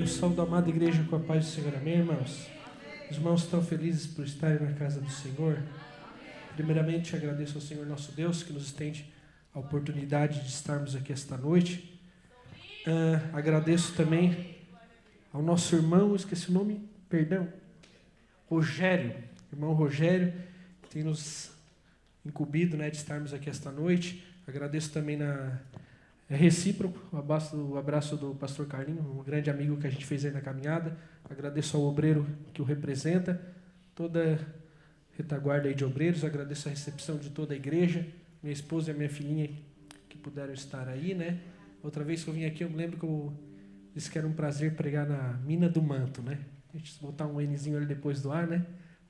Eu saúdo a amada igreja com a paz do Senhor, amém, irmãos? Os irmãos estão felizes por estarem na casa do Senhor? Primeiramente, agradeço ao Senhor nosso Deus que nos estende a oportunidade de estarmos aqui esta noite. Agradeço também ao nosso irmão, esqueci o nome, perdão, Rogério, irmão Rogério, que tem nos incumbido, de estarmos aqui esta noite. Agradeço também recíproco o abraço do pastor Carlinho, um grande amigo que a gente fez aí na caminhada. Agradeço ao obreiro que o representa, toda a retaguarda aí de obreiros. Agradeço a recepção de toda a igreja, minha esposa e a minha filhinha que puderam estar aí, Outra vez que eu vim aqui, eu me lembro que eu disse que era um prazer pregar na Mina do Manto, A gente botar um Nzinho ali depois do ar,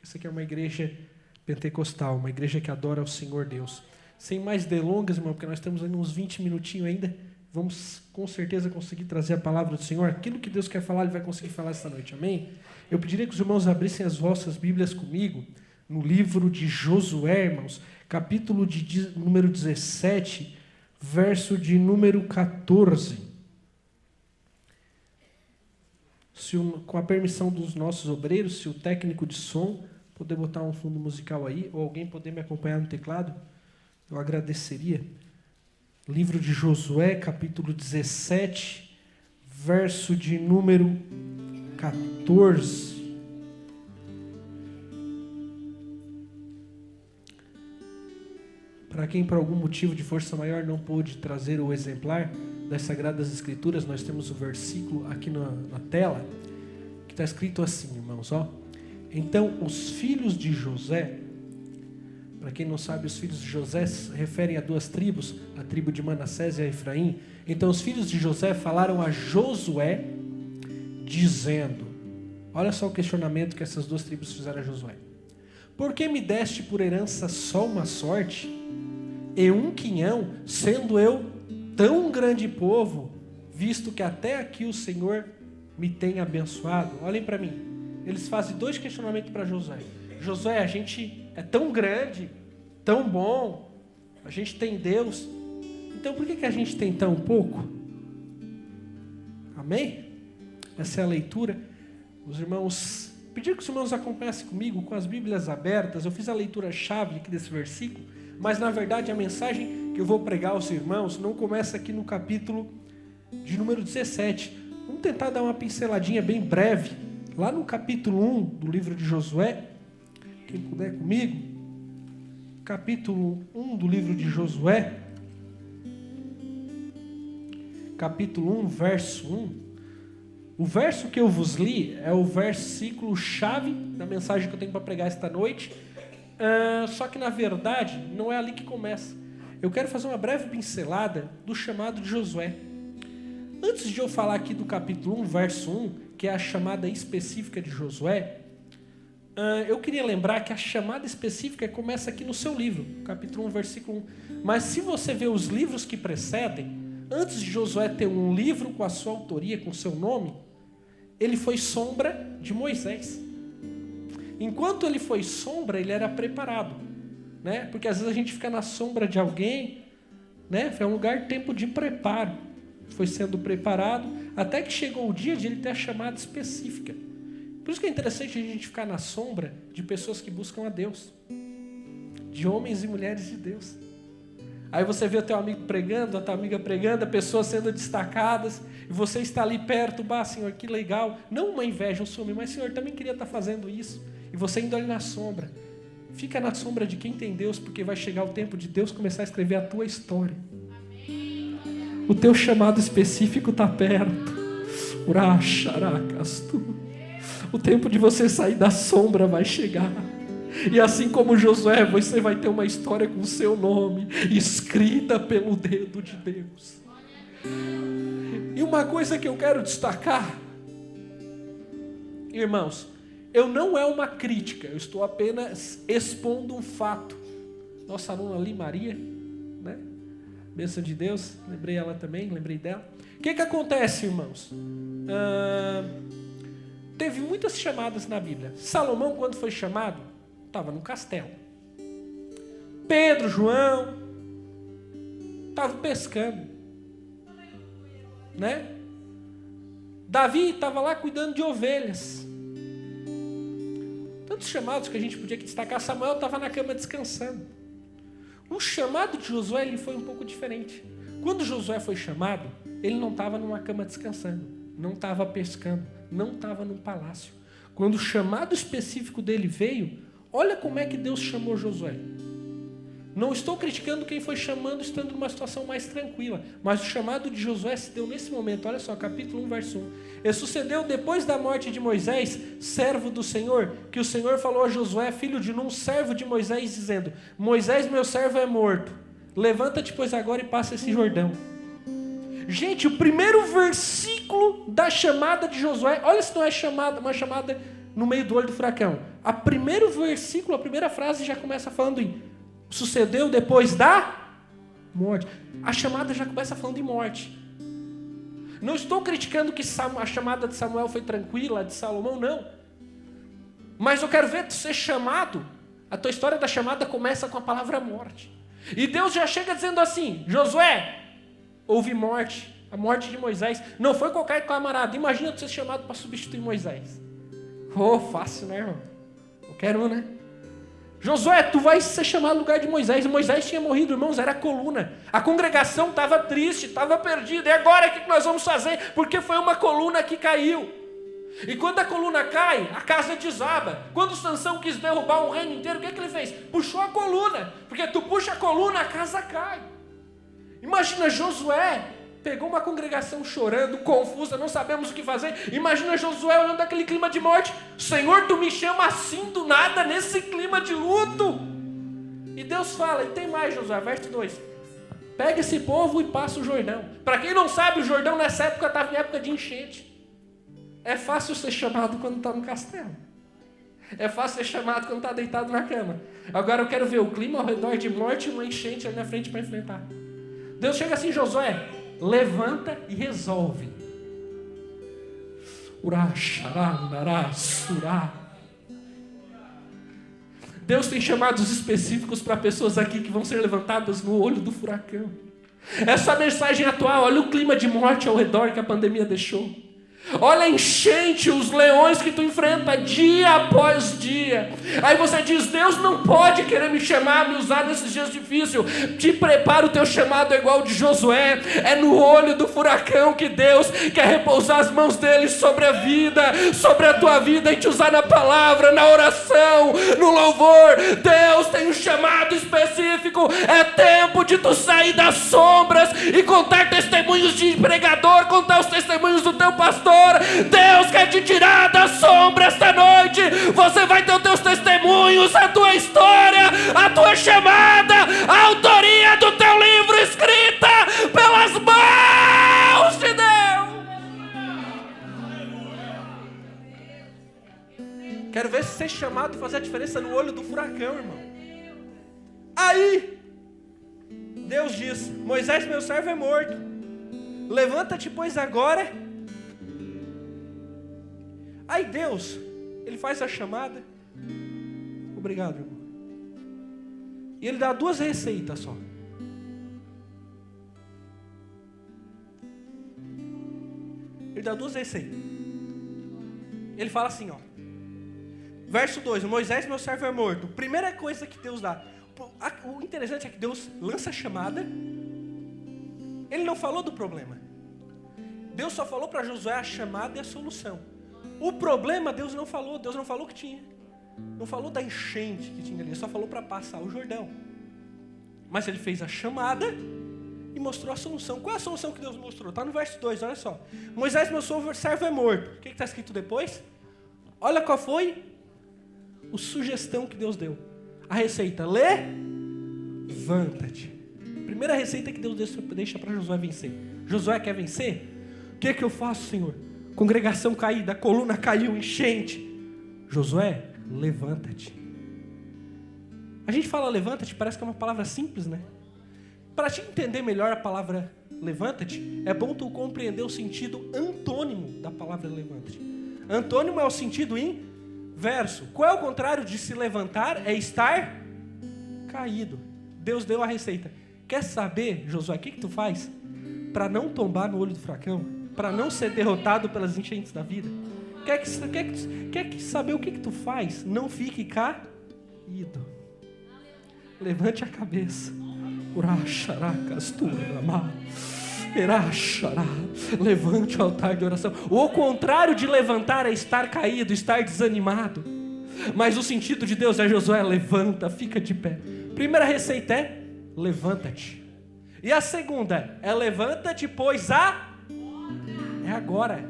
Isso aqui é uma igreja pentecostal, uma igreja que adora o Senhor Deus. Sem mais delongas, irmão, porque nós temos ainda uns 20 minutinhos ainda, vamos com certeza conseguir trazer a palavra do Senhor. Aquilo que Deus quer falar, Ele vai conseguir falar esta noite, amém? Eu pediria que os irmãos abrissem as vossas Bíblias comigo, no livro de Josué, irmãos, capítulo de número 17, verso de número 14. Com a permissão dos nossos obreiros, se o técnico de som poder botar um fundo musical aí, ou alguém poder me acompanhar no teclado, eu agradeceria. Livro de Josué, capítulo 17, verso de número 14. Para quem, por algum motivo de força maior, não pôde trazer o exemplar das Sagradas Escrituras, nós temos o versículo aqui na tela, que está escrito assim, irmãos, Então, os filhos de José, para quem não sabe, os filhos de José se referem a duas tribos, a tribo de Manassés e a Efraim. Então, os filhos de José falaram a Josué, dizendo, olha só o questionamento que essas duas tribos fizeram a Josué. Por que me deste por herança só uma sorte, e um quinhão, sendo eu tão grande povo, visto que até aqui o Senhor me tem abençoado? Olhem para mim. Eles fazem dois questionamentos para Josué. Josué, a gente é tão grande, tão bom, a gente tem Deus, então por que a gente tem tão pouco? Amém? Essa é a leitura. Os irmãos, pedi que os irmãos acompanhassem comigo com as Bíblias abertas. Eu fiz a leitura-chave aqui desse versículo, mas na verdade a mensagem que eu vou pregar aos irmãos não começa aqui no capítulo de número 17. Vamos tentar dar uma pinceladinha bem breve, lá no capítulo 1 do livro de Josué. Quem puder comigo, capítulo 1 do livro de Josué, capítulo 1, verso 1. O verso que eu vos li é o versículo-chave da mensagem que eu tenho para pregar esta noite, só que na verdade não é ali que começa. Eu quero fazer uma breve pincelada do chamado de Josué. Antes de eu falar aqui do capítulo 1, verso 1, que é a chamada específica de Josué, eu queria lembrar que a chamada específica começa aqui no seu livro, capítulo 1, versículo 1. Mas se você vê os livros que precedem, antes de Josué ter um livro com a sua autoria, com o seu nome, ele foi sombra de Moisés. Enquanto ele foi sombra, ele era preparado, Porque às vezes a gente fica na sombra de alguém, Foi um lugar, tempo de preparo. Foi sendo preparado, até que chegou o dia de ele ter a chamada específica. Por isso que é interessante a gente ficar na sombra de pessoas que buscam a Deus, de homens e mulheres de Deus. Aí você vê o teu amigo pregando, a tua amiga pregando, as pessoas sendo destacadas, e você está ali perto, Senhor, que legal. Não uma inveja, um ciúme, mas Senhor, também queria estar fazendo isso. E você indo ali na sombra. Fica na sombra de quem tem Deus, porque vai chegar o tempo de Deus começar a escrever a tua história. O teu chamado específico está perto. O tempo de você sair da sombra vai chegar. E assim como Josué, você vai ter uma história com o seu nome escrita pelo dedo de Deus. E uma coisa que eu quero destacar, irmãos, não é uma crítica, eu estou apenas expondo um fato. Nossa aluna ali, Maria, bênção de Deus, lembrei ela também, lembrei dela. O que acontece, irmãos? Teve muitas chamadas na Bíblia. Salomão, quando foi chamado, estava no castelo. Pedro, João, estavam pescando. Davi estava lá cuidando de ovelhas. Tantos chamados que a gente podia destacar. Samuel estava na cama descansando. O chamado de Josué ele foi um pouco diferente. Quando Josué foi chamado, ele não estava numa cama descansando, não estava pescando, não estava num palácio. Quando o chamado específico dele veio, olha como é que Deus chamou Josué. Não estou criticando quem foi chamando estando numa situação mais tranquila, mas o chamado de Josué se deu nesse momento. Olha só, capítulo 1, verso 1. E sucedeu depois da morte de Moisés, servo do Senhor, que o Senhor falou a Josué, filho de Num, servo de Moisés, dizendo: Moisés, meu servo, é morto. Levanta-te, pois, agora e passa esse Jordão. Gente, o primeiro versículo da chamada de Josué, olha se não é uma chamada no meio do olho do furacão. O primeiro versículo, a primeira frase já começa falando em sucedeu depois da morte. A chamada já começa falando em morte. Não estou criticando que a chamada de Samuel foi tranquila, a de Salomão, não. Mas eu quero ver tu ser chamado. A tua história da chamada começa com a palavra morte. E Deus já chega dizendo assim: Josué, houve morte, a morte de Moisés. Não foi qualquer camarada. Imagina tu ser chamado para substituir Moisés. Oh, fácil, né, irmão? Qualquer um, né? Josué, tu vai ser chamado no lugar de Moisés. Moisés tinha morrido, irmãos, era a coluna. A congregação estava triste, estava perdida. E agora o que nós vamos fazer? Porque foi uma coluna que caiu. E quando a coluna cai, a casa desaba. Quando Sansão quis derrubar um reino inteiro, o que ele fez? Puxou a coluna. Porque tu puxa a coluna, a casa cai. Imagina Josué, pegou uma congregação chorando, confusa, não sabemos o que fazer. Imagina Josué olhando aquele clima de morte. Senhor, tu me chama assim do nada, nesse clima de luto. E Deus fala, e tem mais, Josué, verso 2. Pega esse povo e passa o Jordão. Para quem não sabe, o Jordão nessa época estava em época de enchente. É fácil ser chamado quando está no castelo. É fácil ser chamado quando está deitado na cama. Agora eu quero ver o clima ao redor de morte e uma enchente ali na frente para enfrentar. Deus chega assim, Josué, levanta e resolve. Deus tem chamados específicos para pessoas aqui que vão ser levantadas no olho do furacão. Essa mensagem atual, olha o clima de morte ao redor que a pandemia deixou. Olha a enchente, os leões que tu enfrenta dia após dia. Aí você diz, Deus não pode querer me chamar, me usar nesses dias difíceis. Te prepara, o teu chamado é igual de Josué. É no olho do furacão que Deus quer repousar as mãos dele sobre a vida, sobre a tua vida, e te usar na palavra, na oração, no louvor. Deus tem um chamado específico. É tempo de tu sair das sombras e contar testemunhos de pregador, contar os testemunhos do teu pastor. Deus quer te tirar da sombra esta noite. Você vai ter os teus testemunhos, a tua história, a tua chamada, a autoria do teu livro escrita pelas mãos de Deus. Quero ver se ser chamado e fazer a diferença no olho do furacão, irmão. Aí Deus diz, Moisés, meu servo, é morto. Levanta-te, pois, agora. Aí Deus, ele faz a chamada. Obrigado, irmão. E ele dá 2 receitas só. Ele dá 2 receitas. Ele fala assim, ó. Verso 2, Moisés, meu servo, é morto. Primeira coisa que Deus dá. O interessante é que Deus lança a chamada. Ele não falou do problema. Deus só falou para Josué a chamada e a solução. O problema Deus não falou que tinha. Não falou da enchente que tinha ali, só falou para passar o Jordão. Mas ele fez a chamada e mostrou a solução. Qual é a solução que Deus mostrou? Está no verso 2, olha só. Moisés, meu servo, é morto. O que está escrito depois? Olha qual foi a sugestão que Deus deu. A receita, levanta-te. Primeira receita que Deus deixa para Josué vencer. Josué quer vencer? O que eu faço, Senhor? Congregação caída, a coluna caiu, enchente. Josué, levanta-te. A gente fala levanta-te, parece que é uma palavra simples, né? Para te entender melhor a palavra levanta-te, é bom tu compreender o sentido antônimo da palavra levanta-te. Antônimo é o sentido inverso. Qual é o contrário de se levantar? É estar caído. Deus deu a receita. Quer saber, Josué, o que tu faz para não tombar no olho do furacão? para não ser derrotado pelas enchentes da vida? Quer saber o que tu faz? Não fique caído. Levante a cabeça. Levante o altar de oração. O contrário de levantar é estar caído, estar desanimado. Mas o sentido de Deus é: Josué, levanta, fica de pé. Primeira receita é: levanta-te. E a segunda é: levanta-te, pois é agora.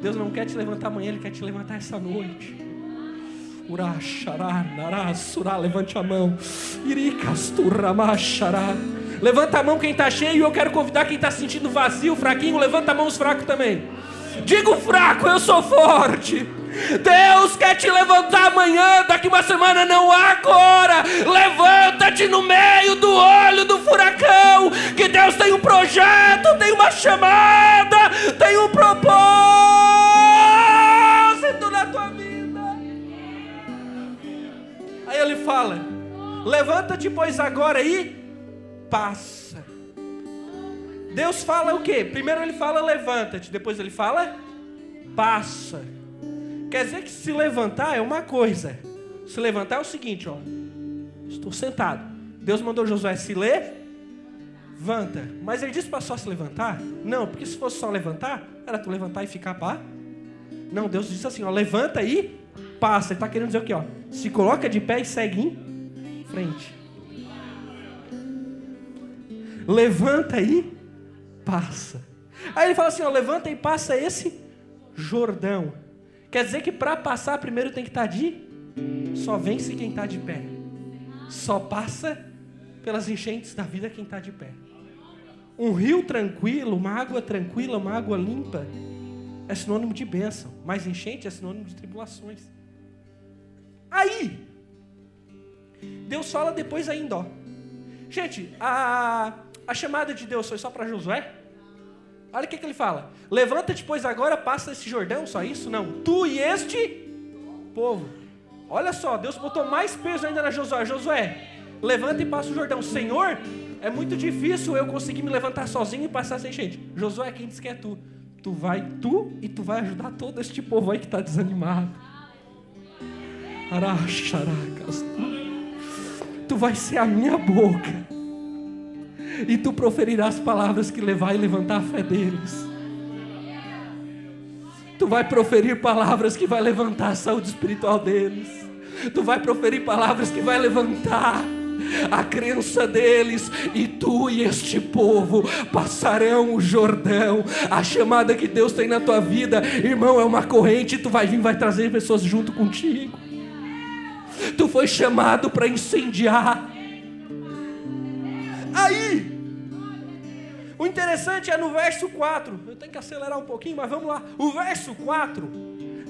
Deus não quer te levantar amanhã, Ele quer te levantar essa noite. Levante a mão. Levanta a mão quem está cheio, e eu quero convidar quem está se sentindo vazio, fraquinho. Levanta a mão os fracos também. Diga o fraco: eu sou forte. Deus quer te levantar amanhã, daqui uma semana, não agora. Levanta-te no meio do olho do furacão, que Deus tem um projeto, tem uma chamada, tem um propósito na tua vida. Aí ele fala: levanta-te, pois agora, e passa. Deus fala o quê? Primeiro ele fala levanta-te, depois ele fala passa. Quer dizer que se levantar é uma coisa. Se levantar é o seguinte, ó. Estou sentado. Deus mandou Josué se levanta. Mas ele disse para só se levantar? Não, porque se fosse só levantar, era tu levantar e ficar pá. Não, Deus disse assim, ó, levanta e passa. Ele está querendo dizer o quê, ó? Se coloca de pé e segue em frente. Levanta e passa. Aí ele fala assim, ó, levanta e passa esse Jordão. Quer dizer que para passar primeiro tem que estar só vence quem está de pé. Só passa pelas enchentes da vida quem está de pé. Um rio tranquilo, uma água tranquila, uma água limpa é sinônimo de bênção. Mas enchente é sinônimo de tribulações. Aí Deus fala depois ainda, ó. Gente, a chamada de Deus foi só para Josué? Olha o que ele fala. Levanta-te, pois agora passa esse Jordão, só isso? Não. Tu e este povo. Olha só, Deus botou mais peso ainda na Josué. Josué, levanta e passa o Jordão. Senhor, é muito difícil eu conseguir me levantar sozinho e passar sem gente. Josué, quem diz que é tu? Tu e tu vai ajudar todo este povo aí que está desanimado. Tu vai ser a minha boca. E tu proferirás palavras que vai levantar a fé deles. Tu vai proferir palavras que vai levantar a saúde espiritual deles. Tu vai proferir palavras que vai levantar a crença deles. E tu e este povo passarão o Jordão. A chamada que Deus tem na tua vida, irmão, é uma corrente. Tu vai vir, vai trazer pessoas junto contigo. Tu foi chamado para incendiar. Aí, o interessante é no verso 4. Eu tenho que acelerar um pouquinho, mas vamos lá. O verso 4,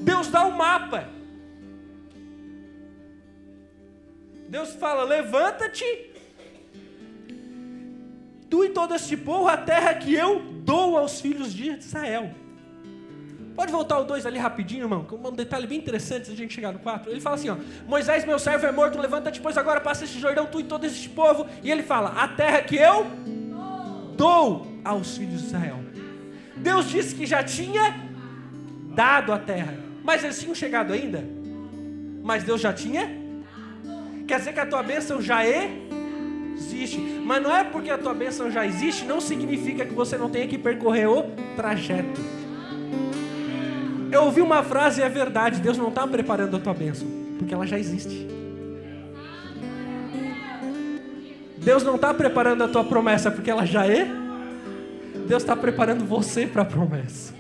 Deus dá um mapa. Deus fala, levanta-te, tu e todo este povo, a terra que eu dou aos filhos de Israel. Pode voltar o 2 ali rapidinho, irmão, com um detalhe bem interessante antes de a gente chegar no 4. Ele fala assim, ó, Moisés, meu servo, é morto, levanta-te, pois agora passa este Jordão, tu e todo este povo. E ele fala, a terra que eu dou aos filhos de Israel. Deus disse que já tinha dado a terra, mas eles tinham chegado ainda? Mas Deus já tinha? Quer dizer que a tua bênção já existe. Mas não é porque a tua bênção já existe, não significa que você não tenha que percorrer o trajeto. Eu ouvi uma frase e é verdade, Deus não está preparando a tua bênção, porque ela já existe. Deus não está preparando a tua promessa, porque ela já é. Deus está preparando você para a promessa.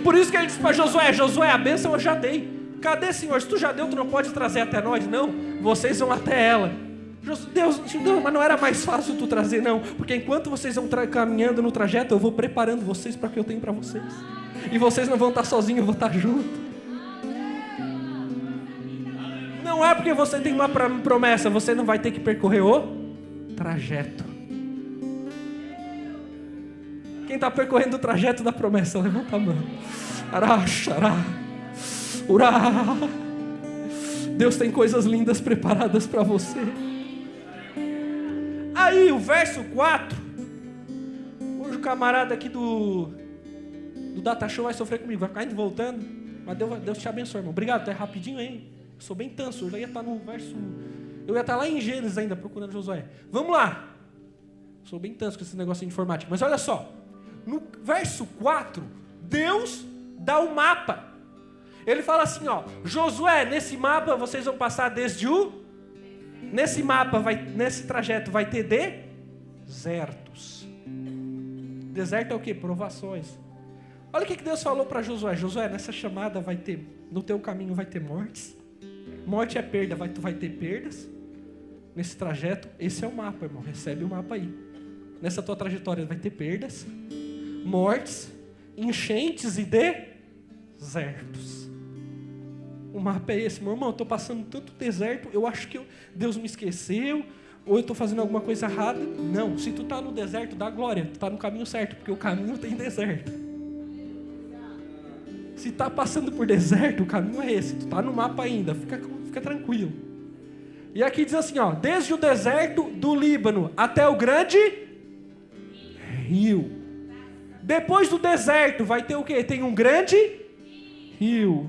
Por isso que ele disse para Josué, Josué, a bênção eu já dei. Cadê, Senhor? Se tu já deu, tu não pode trazer até nós? Não, vocês vão até ela. Deus, não, mas não era mais fácil tu trazer, não. Porque enquanto vocês vão caminhando no trajeto, eu vou preparando vocês para o que eu tenho para vocês. E vocês não vão estar sozinhos, eu vou estar junto. Não é porque você tem uma promessa, você não vai ter que percorrer o trajeto. Quem está percorrendo o trajeto da promessa, levanta a mão. Deus tem coisas lindas preparadas para você. Aí o verso 4, camarada aqui do Data Show vai sofrer comigo, vai ficar indo e voltando. Mas Deus te abençoe, irmão. Obrigado, tu é rapidinho, hein? Eu sou bem tanso, eu já ia estar no verso... Eu ia estar lá em Gênesis ainda, procurando Josué. Vamos lá. Sou bem tanso com esse negócio de informática. Mas olha só. No verso 4, Deus dá o mapa. Ele fala assim, ó. Josué, nesse mapa vocês vão passar desde o... Nesse mapa, nesse trajeto vai ter desertos. Deserto é o quê? Provações. Olha o que Deus falou para Josué. Josué, nessa chamada vai ter... No teu caminho vai ter mortes. Morte é perda, tu vai ter perdas. Nesse trajeto, esse é o mapa, irmão. Recebe o mapa aí. Nessa tua trajetória vai ter perdas, mortes, enchentes e desertos. O mapa é esse, meu irmão. Eu estou passando tanto deserto, eu acho que Deus me esqueceu, ou eu estou fazendo alguma coisa errada. Não, se tu está no deserto, dá glória. Tu está no caminho certo, porque o caminho tem deserto. Se está passando por deserto, o caminho é esse. Tu está no mapa ainda, fica tranquilo. E aqui diz assim, ó, desde o deserto do Líbano até o grande rio. Depois do deserto vai ter o quê? Tem um grande rio.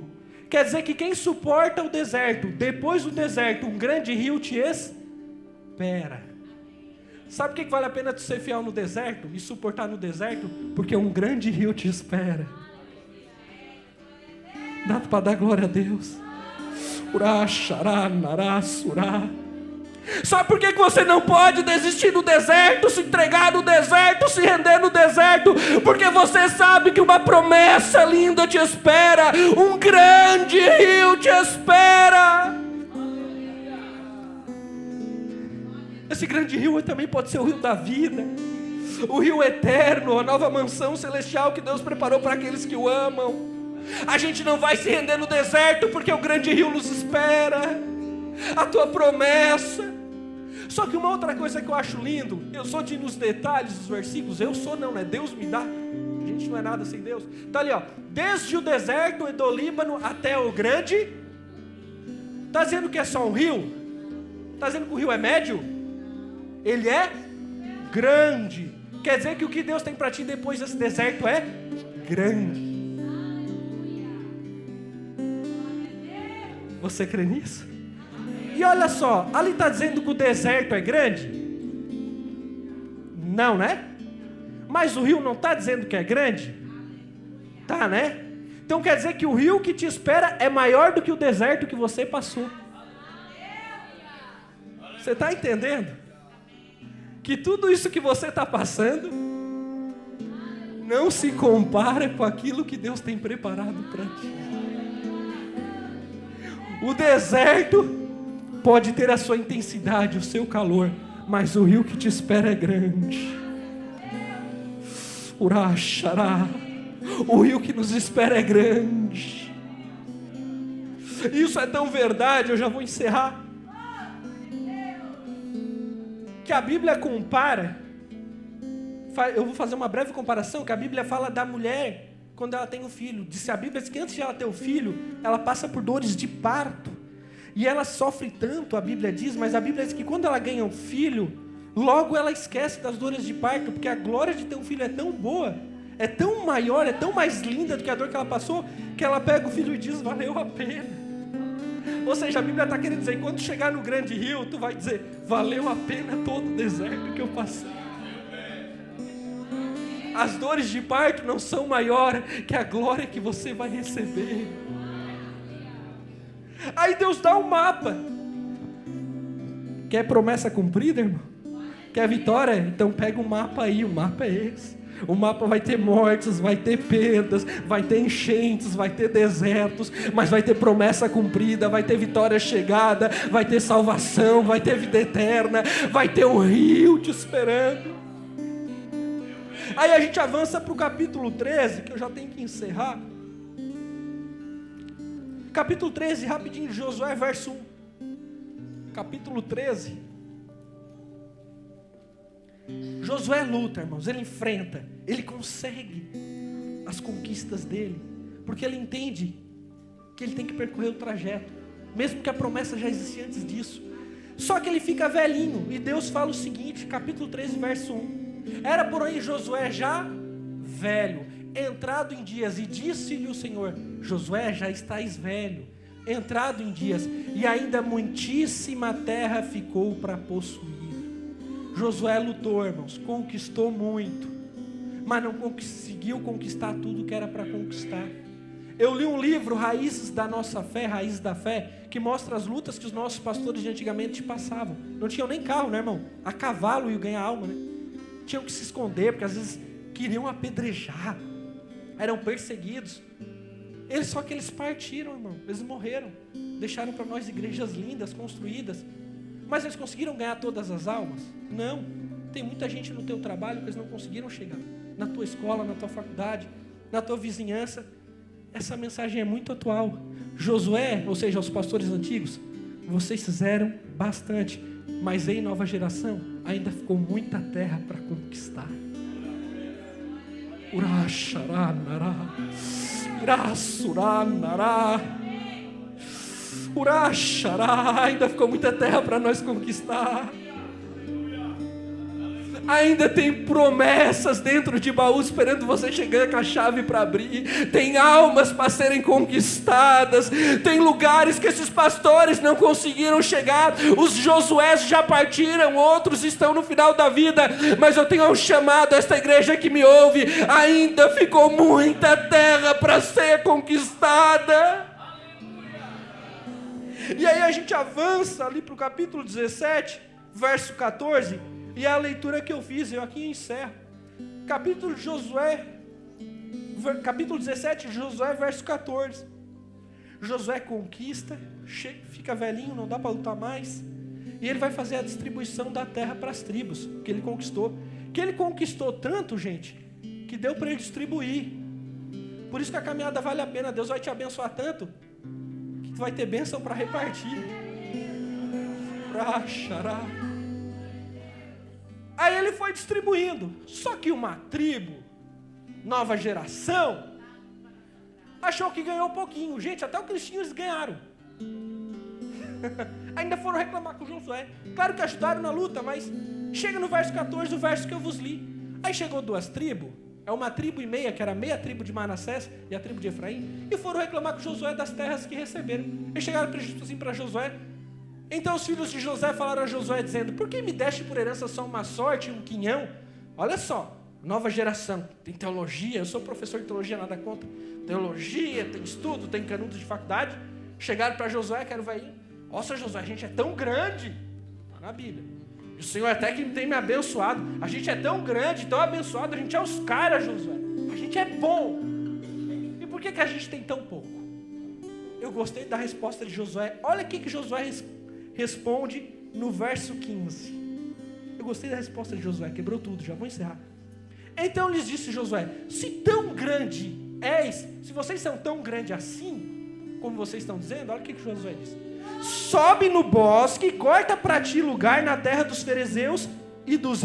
Quer dizer que quem suporta o deserto, depois do deserto, um grande rio te espera. Sabe por que vale a pena tu ser fiel no deserto e suportar no deserto? Porque um grande rio te espera. Dá para dar glória a Deus. Sabe por que você não pode desistir no deserto, se entregar no deserto, se render no deserto? Porque você sabe que uma promessa linda te espera, um grande rio te espera. Esse grande rio também pode ser o rio da vida, o rio eterno, a nova mansão celestial que Deus preparou para aqueles que o amam. A gente não vai se render no deserto porque o grande rio nos espera, a tua promessa. Só que uma outra coisa que eu acho lindo, eu sou de ir nos detalhes dos versículos, Deus me dá, a gente não é nada sem Deus. Tá ali, ó, desde o deserto do Líbano até o grande, tá dizendo que é só um rio? Tá dizendo que o rio é médio? Ele é grande. Quer dizer que o que Deus tem para ti depois desse deserto é grande. Você crê nisso? E olha só, ali está dizendo que o deserto é grande? Não, né? Mas o rio não está dizendo que é grande? Tá, né? Então quer dizer que o rio que te espera é maior do que o deserto que você passou. Você está entendendo? Que tudo isso que você está passando não se compara com aquilo que Deus tem preparado para ti. O deserto pode ter a sua intensidade, o seu calor, mas o rio que te espera é grande. Urachará. O rio que nos espera é grande. Isso é tão verdade, eu já vou encerrar, que a Bíblia compara, eu vou fazer uma breve comparação, que a Bíblia fala da mulher quando ela tem um filho. Disse a Bíblia que antes de ela ter o filho, ela passa por dores de parto. E ela sofre tanto, a Bíblia diz, mas a Bíblia diz que quando ela ganha um filho, logo ela esquece das dores de parto, porque a glória de ter um filho é tão boa, é tão maior, é tão mais linda do que a dor que ela passou, que ela pega o filho e diz, valeu a pena. Ou seja, a Bíblia está querendo dizer, quando chegar no grande rio, tu vai dizer, valeu a pena todo o deserto que eu passei. As dores de parto não são maior que a glória que você vai receber. Aí Deus dá um mapa. Quer promessa cumprida, irmão? Quer vitória? Então pega o mapa aí, o mapa é esse. O mapa vai ter mortes, vai ter perdas, vai ter enchentes, vai ter desertos, mas vai ter promessa cumprida, vai ter vitória chegada, vai ter salvação, vai ter vida eterna, vai ter um rio te esperando. Aí a gente avança para o capítulo 13, que eu já tenho que encerrar. Capítulo 13, rapidinho, Josué, verso 1. Capítulo 13. Josué luta, irmãos, ele enfrenta, ele consegue as conquistas dele, porque ele entende que ele tem que percorrer o trajeto, mesmo que a promessa já existia antes disso. Só que ele fica velhinho, e Deus fala o seguinte, capítulo 13, verso 1. Era, porém, Josué já velho, entrado em dias, e disse-lhe o Senhor: Josué, já estás velho, entrado em dias, e ainda muitíssima terra ficou para possuir. Josué lutou, irmãos, conquistou muito, mas não conseguiu conquistar tudo que era para conquistar. Eu li um livro, Raízes da Nossa Fé, Raízes da Fé, que mostra as lutas que os nossos pastores de antigamente passavam. Não tinham nem carro, né, irmão? A cavalo iam ganhar alma, né? Tinham que se esconder, porque às vezes queriam apedrejar, eram perseguidos. Só que eles partiram, irmão, eles morreram, deixaram para nós igrejas lindas, construídas. Mas eles conseguiram ganhar todas as almas? Não. Tem muita gente no teu trabalho que eles não conseguiram chegar. Na tua escola, na tua faculdade, na tua vizinhança. Essa mensagem é muito atual. Josué, ou seja, os pastores antigos, vocês fizeram bastante, mas em nova geração ainda ficou muita terra para conquistar. Urasharanará, Irassuranará, Urashará, ainda ficou muita terra para nós conquistar. Ainda tem promessas dentro de baú esperando você chegar com a chave para abrir. Tem almas para serem conquistadas. Tem lugares que esses pastores não conseguiram chegar. Os Josués já partiram, outros estão no final da vida. Mas eu tenho um chamado a esta igreja que me ouve. Ainda ficou muita terra para ser conquistada. E aí a gente avança ali para o capítulo 17, verso 14. E é a leitura que eu fiz, eu aqui encerro. Capítulo 17, Josué, verso 14. Josué conquista, fica velhinho, não dá para lutar mais. E ele vai fazer a distribuição da terra para as tribos que ele conquistou. Que ele conquistou tanto, gente, que deu para ele distribuir. Por isso que a caminhada vale a pena. Deus vai te abençoar tanto que tu vai ter bênção para repartir. Xará. Aí ele foi distribuindo. Só que uma tribo, nova geração, achou que ganhou um pouquinho. Gente, até o Cristinho eles ganharam. Ainda foram reclamar com Josué. Claro que ajudaram na luta, mas chega no verso 14, o verso que eu vos li. Aí chegou duas tribos, é uma tribo e meia, que era meia tribo de Manassés e a tribo de Efraim, e foram reclamar com Josué das terras que receberam. Eles chegaram para Josué. Então os filhos de José falaram a Josué dizendo: por que me deste por herança só uma sorte e um quinhão? Olha só, nova geração, tem teologia, eu sou professor de teologia, nada contra. Teologia, tem estudo, tem canudo de faculdade. Chegaram para Josué, quero ver aí. Nossa, Josué, a gente é tão grande. Está na Bíblia. E o Senhor até que tem me abençoado. A gente é tão grande, tão abençoado, a gente é os caras, Josué. A gente é bom. E por que a gente tem tão pouco? Eu gostei da resposta de Josué. Olha o que Josué responde no verso 15. Eu gostei da resposta de Josué, quebrou tudo, já vou encerrar. Então lhes disse Josué: se tão grande és, se vocês são tão grande assim, como vocês estão dizendo, olha o que Josué diz: sobe no bosque, corta para ti lugar na terra dos ferezeus e dos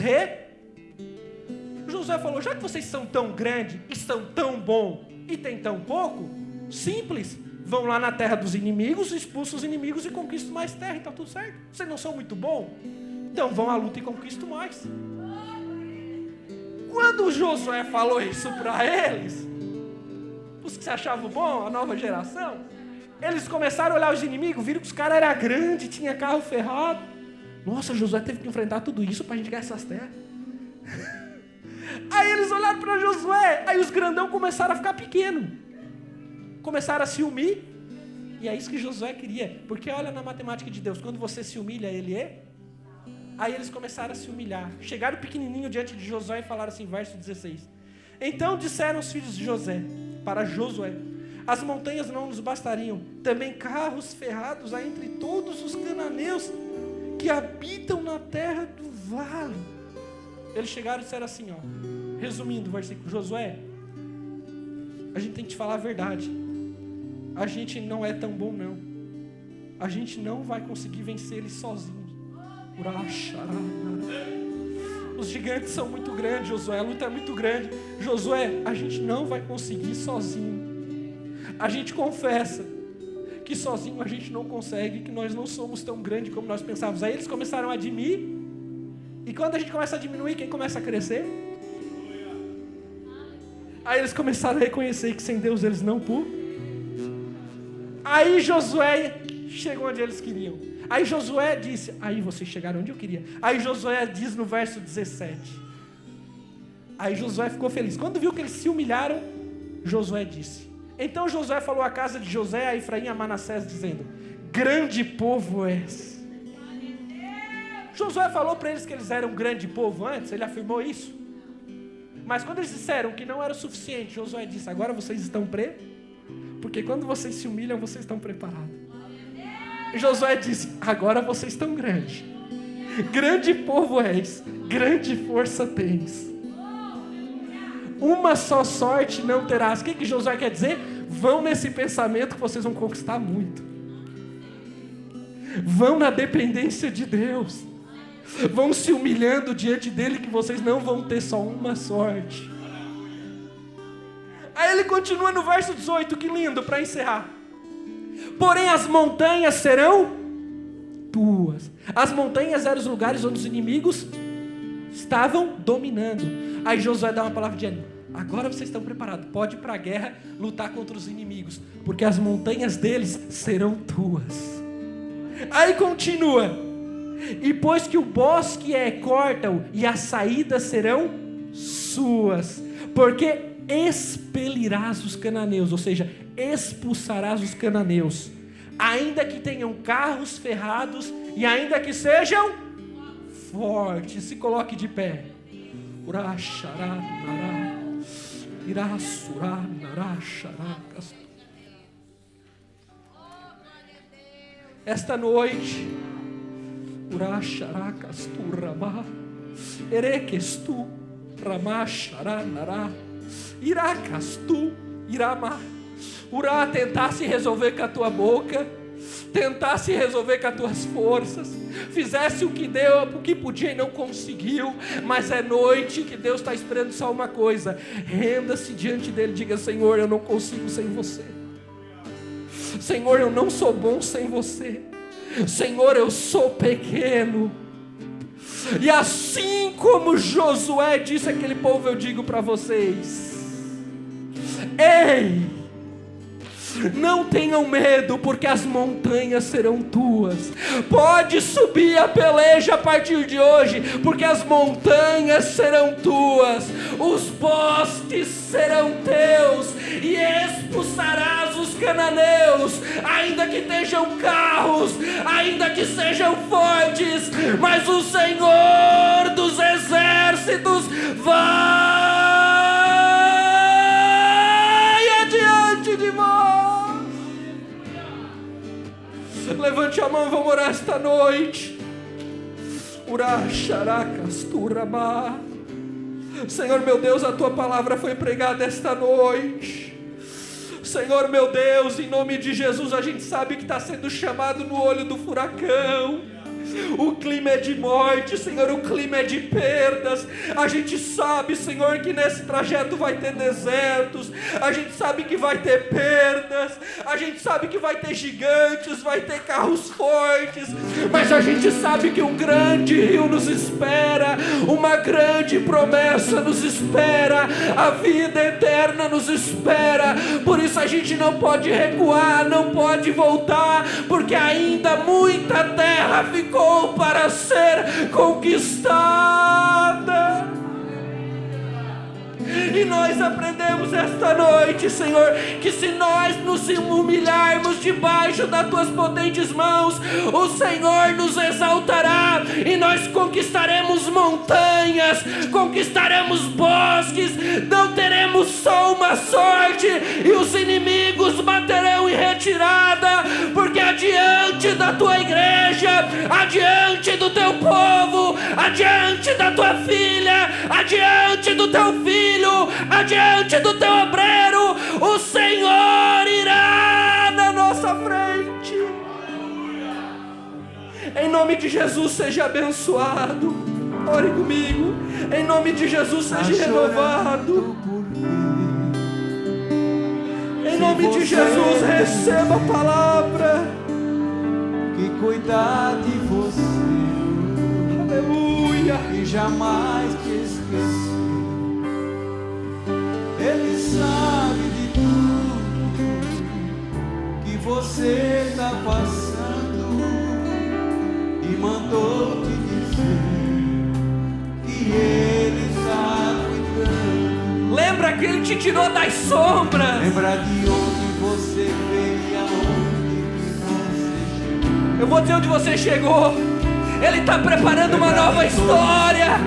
Josué falou: já que vocês são tão grandes e são tão bom e tem tão pouco, simples, vão lá na terra dos inimigos, expulsam os inimigos e conquistam mais terra, e está tudo certo. Vocês não são muito bons? Então vão à luta e conquistam mais. Quando Josué falou isso para eles, os que se achavam bom, a nova geração, eles começaram a olhar os inimigos, viram que os caras eram grandes, tinha carro ferrado. Nossa, Josué teve que enfrentar tudo isso para a gente ganhar essas terras. Aí eles olharam para Josué, aí os grandão começaram a ficar pequenos. Começaram a se humilhar, e é isso que Josué queria, porque olha na matemática de Deus, quando você se humilha, Ele é. Aí eles começaram a se humilhar, chegaram pequenininho diante de Josué e falaram assim, verso 16: então disseram os filhos de José para Josué: as montanhas não nos bastariam, também carros ferrados há entre todos os cananeus que habitam na terra do vale. Eles chegaram e disseram assim, ó, resumindo o versículo: Josué, a gente tem que te falar a verdade. A gente não é tão bom, não. A gente não vai conseguir vencer eles sozinhos. Os gigantes são muito grandes, Josué. A luta é muito grande. Josué, a gente não vai conseguir sozinho. A gente confessa que sozinho a gente não consegue, que nós não somos tão grandes como nós pensávamos. Aí eles começaram a E quando a gente começa a diminuir, quem começa a crescer? Aí eles começaram a reconhecer que sem Deus eles não pulam. Aí Josué chegou onde eles queriam. Aí Josué disse, aí vocês chegaram onde eu queria. Aí Josué diz no verso 17. Aí Josué ficou feliz. Quando viu que eles se humilharam, Josué disse. Então Josué falou à casa de José, a Efraim e a Manassés, dizendo, grande povo és. Josué falou para eles que eles eram um grande povo antes, ele afirmou isso. Mas quando eles disseram que não era o suficiente, Josué disse, agora vocês estão preparados? Porque quando vocês se humilham, vocês estão preparados. E Josué disse, agora vocês estão grandes. Grande povo és, grande força tens. Uma só sorte não terás. O que Josué quer dizer? Vão nesse pensamento que vocês vão conquistar muito. Vão na dependência de Deus. Vão se humilhando diante dele que vocês não vão ter só uma sorte. Aí ele continua no verso 18, que lindo, para encerrar. Porém as montanhas serão tuas. As montanhas eram os lugares onde os inimigos estavam dominando. Aí Josué dá uma palavra de ânimo. Agora vocês estão preparados, pode ir para a guerra, lutar contra os inimigos, porque as montanhas deles serão tuas. Aí continua. E pois que o bosque corta-o, e as saídas serão suas, porque expelirás os cananeus, ou seja, expulsarás os cananeus, ainda que tenham carros ferrados, e ainda que sejam fortes. Se coloque de pé. Esta noite, Erequestu, Ramachará, Iracastu, Iramá. Urá, tentasse resolver com a tua boca, tentasse resolver com as tuas forças, fizesse o que deu, o que podia e não conseguiu, mas é noite que Deus está esperando só uma coisa: renda-se diante dele, diga: Senhor, eu não consigo sem você. Senhor, eu não sou bom sem você. Senhor, eu sou pequeno. E assim como Josué disse àquele povo, eu digo para vocês: ei, não tenham medo, porque as montanhas serão tuas. Pode subir a peleja a partir de hoje, porque as montanhas serão tuas. Os bosques serão teus, e expulsarás os cananeus, ainda que tenham carros, ainda que sejam fortes, mas o Senhor dos exércitos vai adiante de vós. Levante a mão, vamos orar esta noite. Senhor meu Deus, a tua palavra foi pregada esta noite. Senhor meu Deus, em nome de Jesus, a gente sabe que está sendo chamado no olho do furacão. O clima é de morte, Senhor, o clima é de perdas. A gente sabe, Senhor, que nesse trajeto vai ter desertos. A gente sabe que vai ter perdas. A gente sabe que vai ter gigantes, vai ter carros fortes. Mas a gente sabe que um grande rio nos espera, uma grande promessa nos espera, a vida eterna nos espera. Por isso a gente não pode recuar, não pode voltar, porque ainda muita terra ficou para ser conquistada. E nós aprendemos esta noite, Senhor, que se nós nos humilharmos debaixo das tuas potentes mãos, o Senhor nos exaltará, e nós conquistaremos montanhas, conquistaremos bosques, não teremos só uma sorte, e os inimigos baterão em retirada, porque adiante da tua igreja, adiante do teu povo, adiante da tua filha, adiante do teu filho, adiante do teu obreiro, o Senhor irá na nossa frente. Em nome de Jesus, seja abençoado. Ore comigo. Em nome de Jesus, seja renovado. Em nome de Jesus, receba a palavra. Que cuidar de você. Aleluia. e jamais te esqueci. Ele sabe de tudo que você está passando e mandou te dizer que Ele está cuidando. Lembra que Ele te tirou das sombras. Lembra de onde você veio e aonde você chegou. Eu vou dizer onde você chegou. Ele está preparando uma nova história.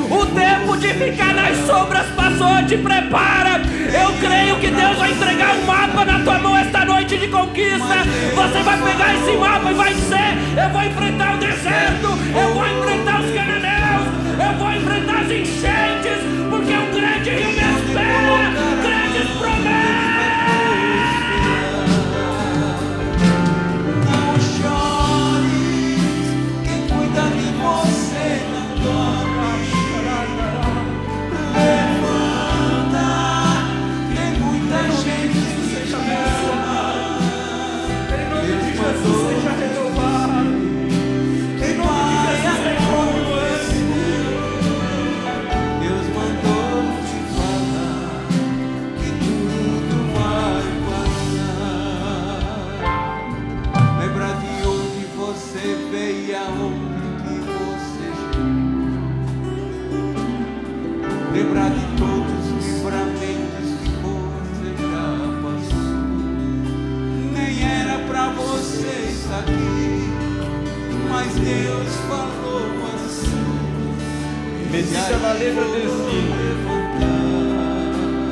O tempo de ficar nas sombras passou, te prepara. Eu creio que Deus vai entregar um mapa na tua mão esta noite de conquista. Você vai pegar esse mapa e vai dizer: eu vou enfrentar o deserto, eu vou enfrentar os cananeus, eu vou enfrentar as enchentes, porque um grande rio me espera, grandes promessas. Não chores, quem cuida de você não dorme. Levanta, tem muita gente que te ama. Deus mandou seja renovado. Quem vai acontecer? Deus mandou te falar que tudo vai passar. Lembra de onde você veio e aonde que você chegou. Lembra de todos os livramentos que você já passou. Nem era pra você estar aqui, mas Deus falou assim. Medita na letra desse hino.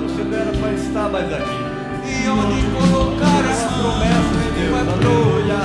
Você não era para estar mais aqui. E onde colocar as promessas de Deus, vai aleluia.